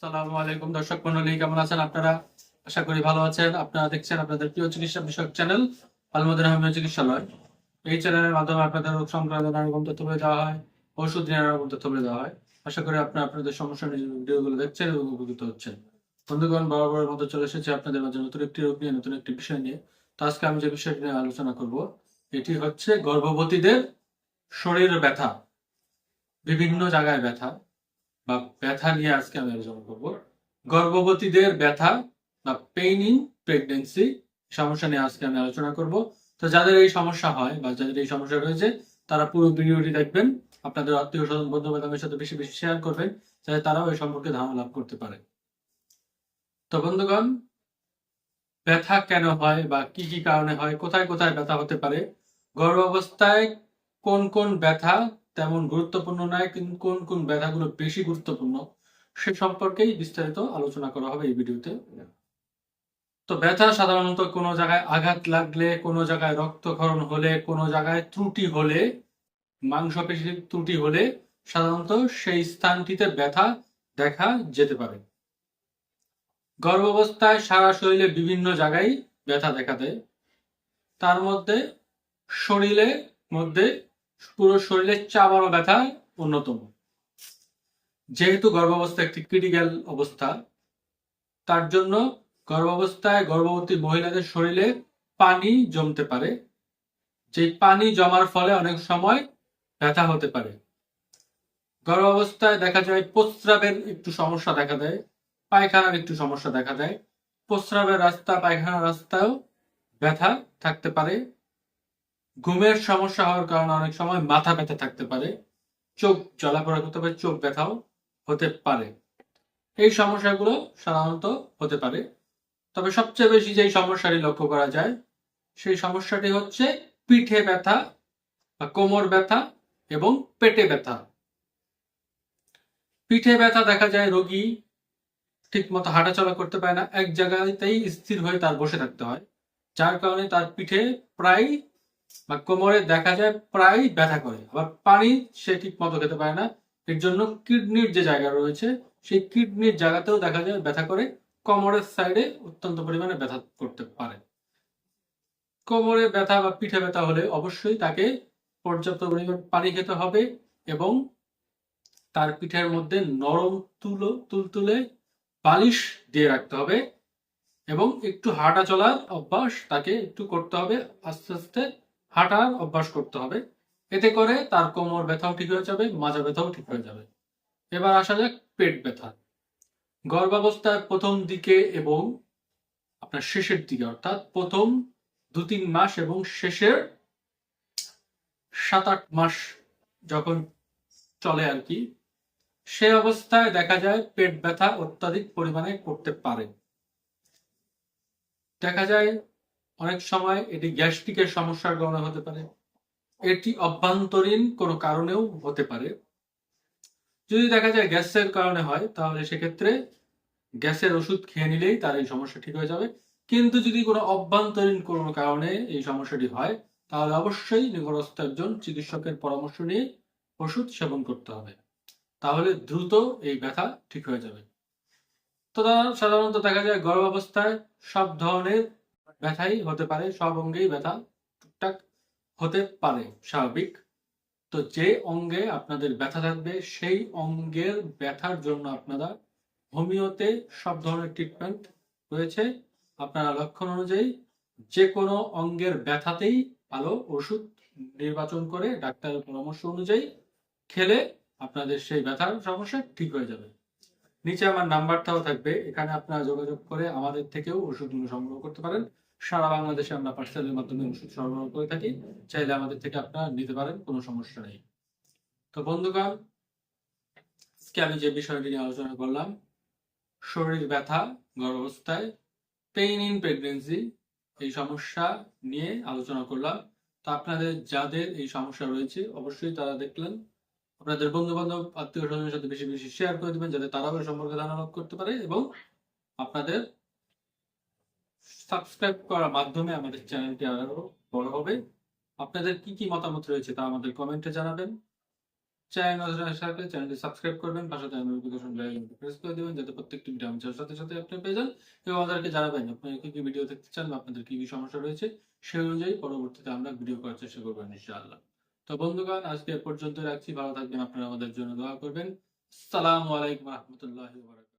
আসসালামু আলাইকুম দর্শক মণ্ডলী, কেমন আছেন আপনারা? আশা করি ভালো আছেন। আপনারা দেখছেন আপনাদের প্রিয় চিকিৎসা বিষয়ক চ্যানেল আলমদিনা হোমিও চিকিৎসালয়। এই চ্যানেলের মাধ্যমে আপনাদের রোগ সংক্রান্ত নানা রকম তথ্য বলে দেওয়া হয়, ওষুধ নিয়ে নানা রকম তথ্য বলে দেওয়া হয়। আশা করি আপনারা আপনাদের সমস্যা নিয়ে ভিডিওগুলো দেখছেন এবং উপকৃত হচ্ছেন। বন্ধুগণ, বরাবরের মতো চলে এসেছে আপনাদের মাঝে নতুন একটি রোগ নিয়ে, নতুন একটি বিষয় নিয়ে। তো আজকে আমি যে বিষয়টি নিয়ে আলোচনা করব, এটি হচ্ছে গর্ভবতীদের শরীর ব্যথা, বিভিন্ন জায়গায় ব্যথা বা ব্যথা নিয়ে আজকে আমি আলোচনা করব। গর্ভবতীদের ব্যথা বা পেইন ইন প্রেগনেন্সি সমস্যা নিয়ে আজকে আমি আলোচনা করব। তো যাদের এই সমস্যা হয় বা যাদের এই সমস্যা রয়েছে, তারা পুরো ভিডিওটি দেখবেন, আপনাদের আত্মীয় স্বজন বন্ধু বান্ধবের সাথে বেশি বেশি শেয়ার করবেন, যাতে তারাও এই সম্পর্কে ধারণা লাভ করতে পারে। তো বন্ধুগণ, ব্যথা কেন হয় বা কি কি কারণে হয়, কোথায় কোথায় ব্যথা হতে পারে, গর্ভাবস্থায় কোন কোন ব্যথা তেমন গুরুত্বপূর্ণ নয়, কিন্তু কোন কোন ব্যথাগুলো বেশি গুরুত্বপূর্ণ, সে সম্পর্কেই বিস্তারিত আলোচনা করা হবে এই ভিডিওতে। তো ব্যথা সাধারণত কোনো জায়গায় আঘাত লাগলে, কোনো জায়গায় রক্তক্ষরণ হলে, কোনো জায়গায় ত্রুটি হলে, মাংসপেশির ত্রুটি হলে সাধারণত সেই স্থানটিতে ব্যথা দেখা যেতে পারে। গর্ভাবস্থায় সারা শরীরে বিভিন্ন জায়গায় ব্যথা দেখা দেয়। তার মধ্যে শরীরের মধ্যে পুরো শরীরে চাবানো ব্যথা অন্যতম। যেহেতু গর্ভাবস্থা একটি ক্রিটিক্যাল অবস্থা, তার জন্য গর্ভাবস্থায় গর্ভবতী মহিলাদের শরীরে পানি জমতে পারে। যে পানি জমার ফলে অনেক সময় ব্যথা হতে পারে। গর্ভাবস্থায় দেখা যায় প্রস্রাবের একটু সমস্যা দেখা দেয়, পায়খানার একটু সমস্যা দেখা দেয়। প্রস্রাবের রাস্তা, পায়খানার রাস্তায়ও ব্যথা থাকতে পারে। ঘুমের সমস্যা হওয়ার কারণে অনেক সময় মাথা ব্যথা থাকতে পারে। চোখ জ্বালাপোড়া করতে পারে, চোখ ব্যথাও হতে পারে। এই সমস্যাগুলো সাধারণত হতে পারে। তবে সবচেয়ে বেশি যেই সমস্যাটি লক্ষ্য করা যায়, সেই সমস্যাটি হচ্ছে পিঠে ব্যথা বা কোমর ব্যথা এবং পেটে ব্যথা। পিঠে ব্যথা দেখা যায় রোগী ঠিক মতো হাঁটাচলা করতে পারে না, এক জায়গাতেই স্থির হয়ে তার বসে থাকতে হয়, যার কারণে তার পিঠে প্রায় বা কোমরে দেখা যায় প্রায় ব্যথা করে। আবার পানি সে ঠিক মতো খেতে পারে না, এর জন্য কিডনির যে জায়গা রয়েছে সেই কিডনির জায়গাতেও দেখা যায় ব্যথা করে। কোমরের সাইডে অত্যন্ত পরিমাণে ব্যথা করতে পারে। কোমরে ব্যথা বা পিঠে ব্যথা হলে অবশ্যই তাকে পর্যাপ্ত পরিমাণ পানি খেতে হবে এবং তার পিঠের মধ্যে নরম তুলতুলে বালিশ দিয়ে রাখতে হবে এবং একটু হাঁটা চলার অভ্যাস তাকে একটু করতে হবে। আস্তে আস্তে হাঁটার অভ্যাস করতে হবে। এতে করে তার কোমর ব্যথাও ঠিক হয়ে যাবে, মাজা ব্যথাও ঠিক হয়ে যাবে। এবার আসা যাক পেট ব্যথা। গর্ভাবস্থার প্রথম দিকে এবং আপনার শেষের দিকে, অর্থাৎ প্রথম 2-3 মাস এবং শেষের 7-8 মাস যখন চলে আর কি, সে অবস্থায় দেখা যায় পেট ব্যথা অত্যাধিক পরিমাণে করতে পারে। দেখা যায় অনেক সময় এটি গ্যাস্ট্রিকের সমস্যার কারণে হতে পারে, এটি অভ্যন্তরীণ কোনো কারণেও হতে পারে। যদি দেখা যায় গ্যাসের কারণে হয়, তাহলে সেক্ষেত্রে গ্যাসের ওষুধ খেয়ে নিলেই তার এই সমস্যা ঠিক হয়ে যাবে। কিন্তু যদি কোনো অভ্যন্তরীণ কোনো কারণে এই সমস্যাটি হয়, তাহলে অবশ্যই নিকটস্থ একজন চিকিৎসকের পরামর্শ নিয়ে ওষুধ সেবন করতে হবে, তাহলে দ্রুত এই ব্যথা ঠিক হয়ে যাবে। তো সাধারণত দেখা যায় গর্ভাবস্থায় সব ধরনের ব্যথাই হতে পারে, সব অঙ্গেই ব্যথা টুকটাক হতে পারে, স্বাভাবিক। তো যে অঙ্গে আপনাদের ব্যথা থাকবে সেই অঙ্গের ব্যথার জন্য আপনারা হোমিওতে সব ধরনের ট্রিটমেন্ট রয়েছে। আপনারা লক্ষণ অনুযায়ী যে কোনো অঙ্গের ব্যথাতেই ভালো ওষুধ নির্বাচন করে ডাক্তারের পরামর্শ অনুযায়ী খেলে আপনাদের সেই ব্যথার সমস্যা ঠিক হয়ে যাবে। নিচে আমার নাম্বারটাও থাকবে, এখানে আপনারা যোগাযোগ করে আমাদের থেকেও ওষুধগুলো সংগ্রহ করতে পারেন। সারা বাংলাদেশে আমরা পার্সেলের মাধ্যমে ওষুধ সরবরাহ করে থাকি, চাইলে আমাদের থেকে আপনারা নিতে পারেন, কোনো সমস্যা নেই। তো বন্ধুগণ, আজকে আমি যে বিষয়টি নিয়ে আলোচনা করলাম, শরীর ব্যথা গর্ভাবস্থায়, পেইন ইন প্রেগনেন্সি, এই সমস্যা নিয়ে আলোচনা করলাম। তো আপনাদের যাদের এই সমস্যা রয়েছে অবশ্যই তারা দেখলেন, আপনাদের বন্ধু বান্ধব আত্মীয় স্বজনের সাথে বেশি বেশি শেয়ার করে দিবেন, যাতে তারাও এই সম্পর্কে ধারণা লাভ করতে পারে। এবং আপনাদের সাবস্ক্রাইব করার মাধ্যমে আমাদের চ্যানেলটি আরো বড় হবে। আপনাদের কি কি মতামত রয়েছে তা আমাদের কমেন্টে জানাবেন। চ্যানেলটি সাবস্ক্রাইব করবেন, পাশে থাকা নোটিফিকেশন বেল প্রেস করে দিবেন, যাতে প্রত্যেকটি ভিডিও আমি ছাড়ার সাথে সাথে আপনি পেয়ে যান। এবং আমাদেরকে জানাবেন আপনারা কি কি ভিডিও দেখতে চান বা আপনাদের কি কি সমস্যা রয়েছে, সেই অনুযায়ী পরবর্তীতে আমরা ভিডিও করার চেষ্টা করবো ইনশাআল্লাহ। তো বন্ধুগণ, আজকে এ পর্যন্ত রাখছি। ভালো থাকবেন, আপনারা আমাদের জন্য দোয়া করবেন। আসসালামু আলাইকুম রহমতুল্লাহি ওয়া বারাকাতুহু।